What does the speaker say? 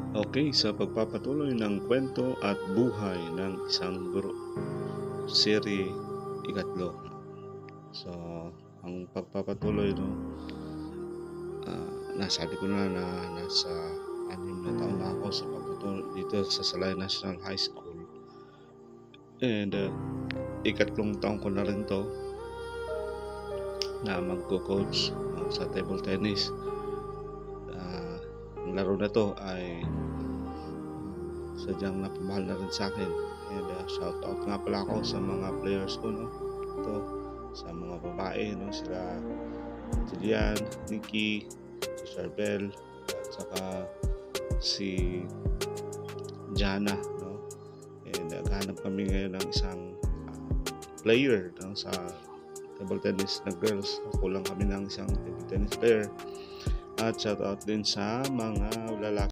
Okay, sa pagpapatuloy ng kwento at buhay ng isang guro, serye ikatlo. So, ang pagpapatuloy 'no, nasabi ko na nasa 6 na taon na ako sa pagtuturo dito sa Salay National High School. And, ikatlong taon ko na rin 'to na magco-coach, sa table tennis. Ang laro na 'to ay sadyang napamahal na rin sa'kin. And, shout out nga pala ako sa mga players ko 'no, ito sa mga babae no, sila Jillian, Nikki, si Charbel, at saka si Jana 'no. And, naghahanap kami ngayon ng isang, player 'no, sa table tennis na girls. Kulang kami ng isang table tennis player. At shout out din sa mga lalaki